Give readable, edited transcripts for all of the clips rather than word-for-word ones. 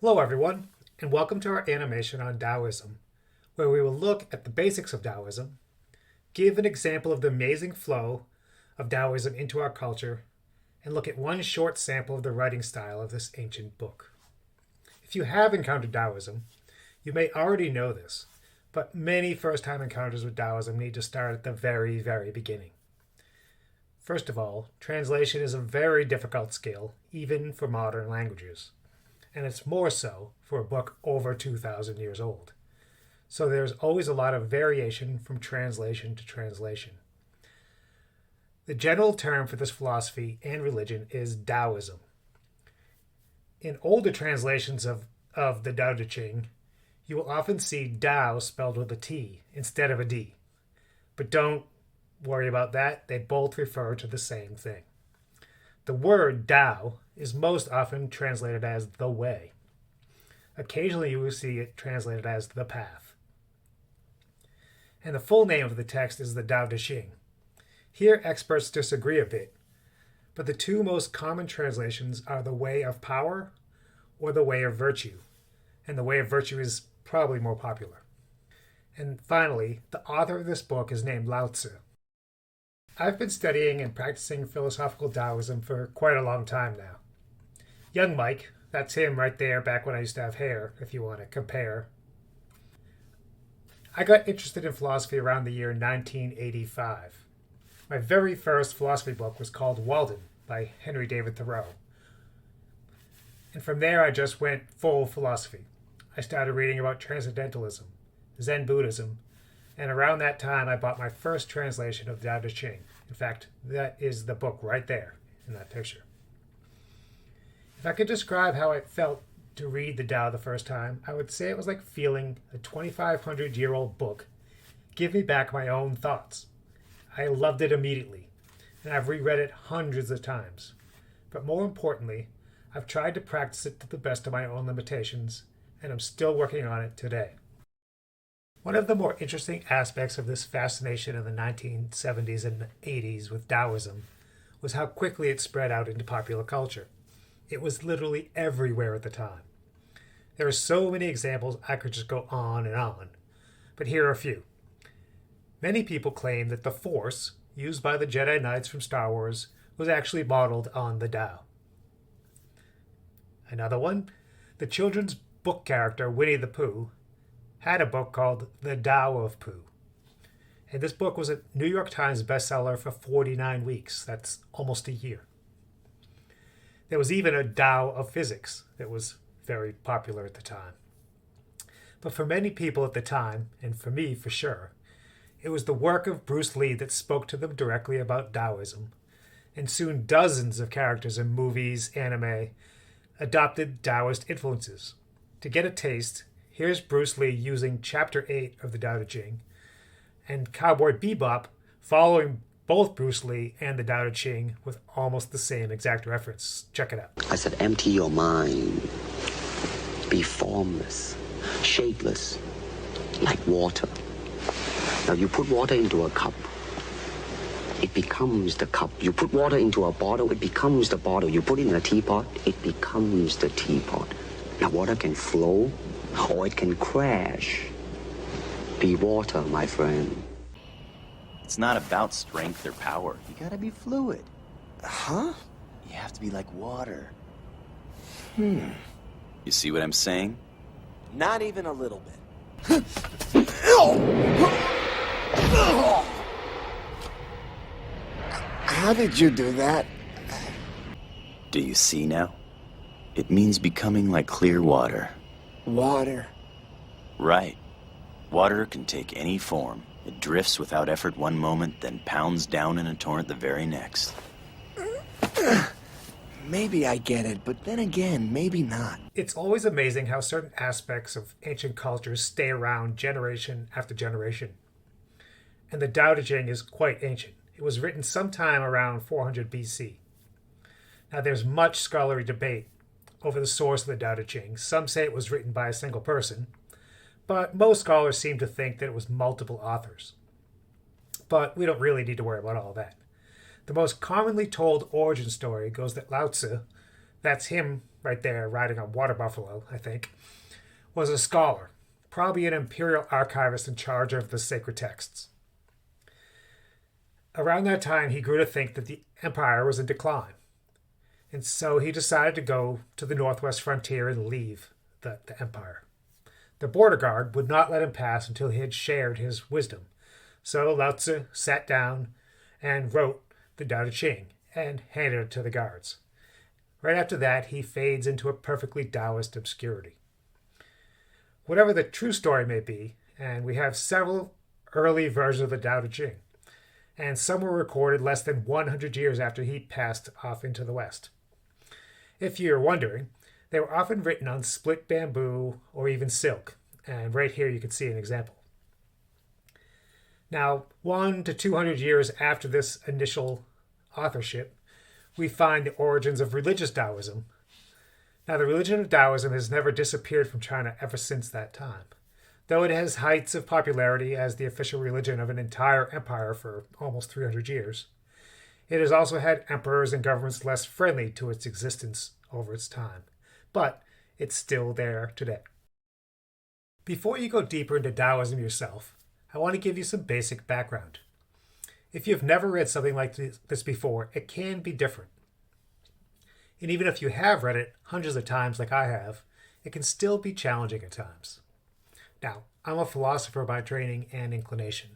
Hello, everyone, and welcome to our animation on Daoism, where we will look at the basics of Daoism, give an example of the amazing flow of Daoism into our culture, and look at one short sample of the writing style of this ancient book. If you have encountered Daoism, you may already know this, but many first-time encounters with Daoism need to start at the very, very beginning. First of all, translation is a very difficult skill, even for modern languages. And it's more so for a book over 2,000 years old. So there's always a lot of variation from translation to translation. The general term for this philosophy and religion is Daoism. In older translations of the Tao Te Ching, you will often see Dao spelled with a T instead of a D. But don't worry about that, they both refer to the same thing. The word Tao is most often translated as the way. Occasionally you will see it translated as the path. And the full name of the text is the Tao Te Ching. Here experts disagree a bit, but the two most common translations are the way of power or the way of virtue. And the way of virtue is probably more popular. And finally, the author of this book is named Lao Tzu. I've been studying and practicing philosophical Taoism for quite a long time now. Young Mike, that's him right there back when I used to have hair, if you want to compare. I got interested in philosophy around the year 1985. My very first philosophy book was called Walden by Henry David Thoreau. And from there I just went full philosophy. I started reading about Transcendentalism, Zen Buddhism, and around that time I bought my first translation of the Tao Te Ching. In fact, that is the book right there in that picture. If I could describe how it felt to read the Tao the first time, I would say it was like feeling a 2,500-year-old book give me back my own thoughts. I loved it immediately, and I've reread it hundreds of times. But more importantly, I've tried to practice it to the best of my own limitations, and I'm still working on it today. One of the more interesting aspects of this fascination in the 1970s and 80s with Taoism was how quickly it spread out into popular culture. It was literally everywhere at the time. There are so many examples I could just go on and on, but here are a few. Many people claim that the Force, used by the Jedi Knights from Star Wars, was actually modeled on the Tao. Another one, the children's book character Winnie the Pooh had a book called The Tao of Pooh. And this book was a New York Times bestseller for 49 weeks. That's almost a year. There was even a Tao of Physics that was very popular at the time. But for many people at the time, and for me for sure, it was the work of Bruce Lee that spoke to them directly about Taoism. And soon dozens of characters in movies, anime, adopted Taoist influences. To get a taste, here's Bruce Lee using Chapter 8 of the Tao Te Ching, and Cowboy Bebop following both Bruce Lee and the Tao Te Ching with almost the same exact reference. Check it out. I said, empty your mind. Be formless, shapeless, like water. Now you put water into a cup, it becomes the cup. You put water into a bottle, it becomes the bottle. You put it in a teapot, it becomes the teapot. Now water can flow, or it can crash. Be water, my friend. It's not about strength or power. You gotta be fluid. Huh? You have to be like water. You see what I'm saying? Not even a little bit. How did you do that? Do you see now? It means becoming like clear water. Water. Right. Water can take any form. It drifts without effort one moment, then pounds down in a torrent the very next. Maybe I get it, but then again, maybe not. It's always amazing how certain aspects of ancient cultures stay around generation after generation. And the Tao Te Ching is quite ancient. It was written sometime around 400 BC. Now there's much scholarly debate over the source of the Tao Te Ching. Some say it was written by a single person, but most scholars seem to think that it was multiple authors. But we don't really need to worry about all that. The most commonly told origin story goes that Lao Tzu, that's him right there riding a water buffalo, I think, was a scholar, probably an imperial archivist in charge of the sacred texts. Around that time, he grew to think that the empire was in decline, and so he decided to go to the northwest frontier and leave the empire. The border guard would not let him pass until he had shared his wisdom, so Lao Tzu sat down and wrote the Tao Te Ching and handed it to the guards. Right after that, he fades into a perfectly Taoist obscurity. Whatever the true story may be, and we have several early versions of the Tao Te Ching, and some were recorded less than 100 years after he passed off into the West. If you're wondering, they were often written on split bamboo or even silk, and right here you can see an example. Now, 100 to 200 years after this initial authorship, we find the origins of religious Taoism. Now, the religion of Taoism has never disappeared from China ever since that time. Though it has heights of popularity as the official religion of an entire empire for almost 300 years, it has also had emperors and governments less friendly to its existence over its time. But it's still there today. Before you go deeper into Taoism yourself, I want to give you some basic background. If you've never read something like this before, it can be different. And even if you have read it hundreds of times like I have, it can still be challenging at times. Now, I'm a philosopher by training and inclination,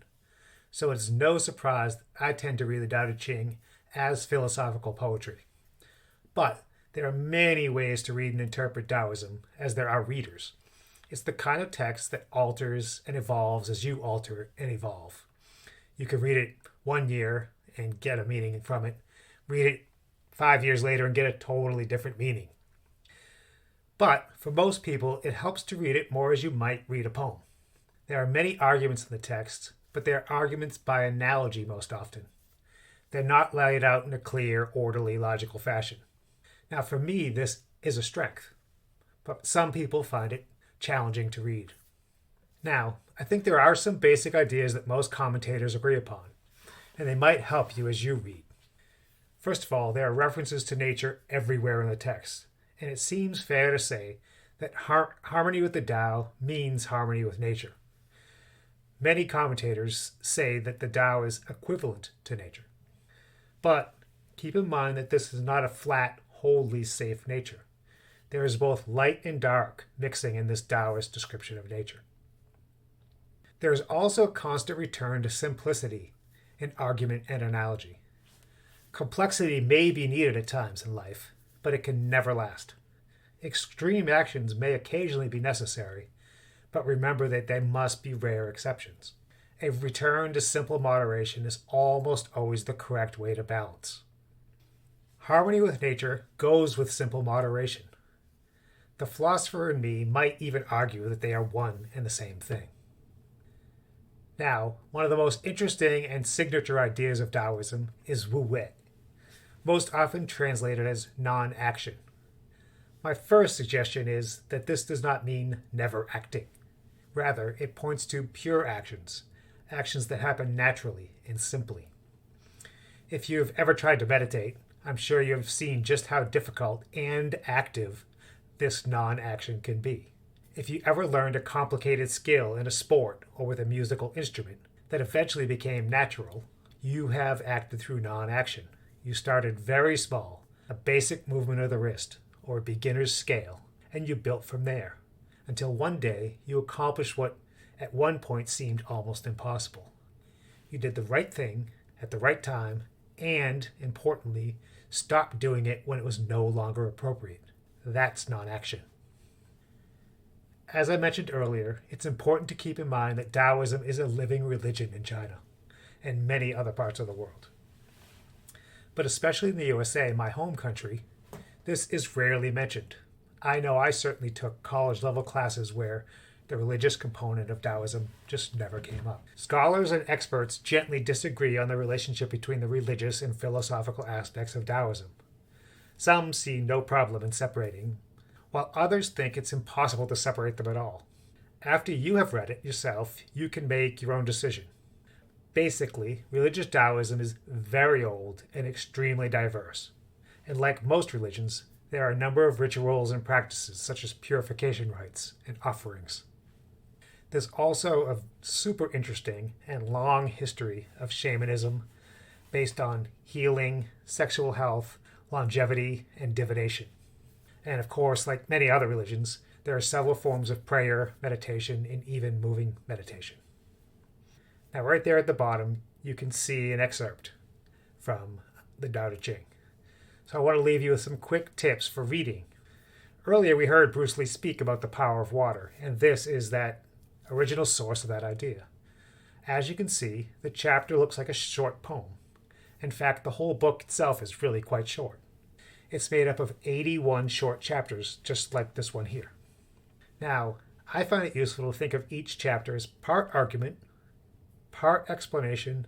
so it's no surprise that I tend to read the Tao Te Ching as philosophical poetry. But there are many ways to read and interpret Taoism as there are readers. It's the kind of text that alters and evolves as you alter and evolve. You can read it 1 year and get a meaning from it, read it 5 years later and get a totally different meaning. But for most people, it helps to read it more as you might read a poem. There are many arguments in the text, but they're arguments by analogy most often. They're not laid out in a clear, orderly, logical fashion. Now, for me, this is a strength, but some people find it challenging to read. Now, I think there are some basic ideas that most commentators agree upon, and they might help you as you read. First of all, there are references to nature everywhere in the text, and it seems fair to say that harmony with the Tao means harmony with nature. Many commentators say that the Tao is equivalent to nature. But keep in mind that this is not a flat, wholly safe nature. There is both light and dark mixing in this Taoist description of nature. There is also a constant return to simplicity in argument and analogy. Complexity may be needed at times in life, but it can never last. Extreme actions may occasionally be necessary, but remember that they must be rare exceptions. A return to simple moderation is almost always the correct way to balance. Harmony with nature goes with simple moderation. The philosopher in me might even argue that they are one and the same thing. Now, one of the most interesting and signature ideas of Taoism is wu wei, most often translated as non-action. My first suggestion is that this does not mean never acting. Rather, it points to pure actions, actions that happen naturally and simply. If you've ever tried to meditate, I'm sure you have seen just how difficult and active this non-action can be. If you ever learned a complicated skill in a sport or with a musical instrument that eventually became natural, you have acted through non-action. You started very small, a basic movement of the wrist, or a beginner's scale, and you built from there, until one day you accomplished what at one point seemed almost impossible. You did the right thing at the right time, and, importantly, stopped doing it when it was no longer appropriate. That's non-action. As I mentioned earlier, it's important to keep in mind that Taoism is a living religion in China and many other parts of the world. But especially in the USA, my home country, this is rarely mentioned. I know I certainly took college-level classes where the religious component of Taoism just never came up. Scholars and experts gently disagree on the relationship between the religious and philosophical aspects of Taoism. Some see no problem in separating, while others think it's impossible to separate them at all. After you have read it yourself, you can make your own decision. Basically, religious Taoism is very old and extremely diverse. And like most religions, there are a number of rituals and practices, such as purification rites and offerings. There's also a super interesting and long history of shamanism based on healing, sexual health, longevity, and divination. And of course, like many other religions, there are several forms of prayer, meditation, and even moving meditation. Now, right there at the bottom, you can see an excerpt from the Tao Te Ching. So I want to leave you with some quick tips for reading. Earlier, we heard Bruce Lee speak about the power of water, and this is that original source of that idea. As you can see, the chapter looks like a short poem. In fact, the whole book itself is really quite short. It's made up of 81 short chapters, just like this one here. Now, I find it useful to think of each chapter as part argument, part explanation,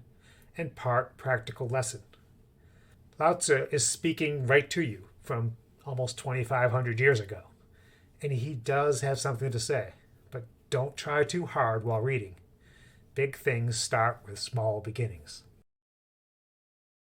and part practical lesson. Lao Tzu is speaking right to you from almost 2,500 years ago, and he does have something to say, but don't try too hard while reading. Big things start with small beginnings.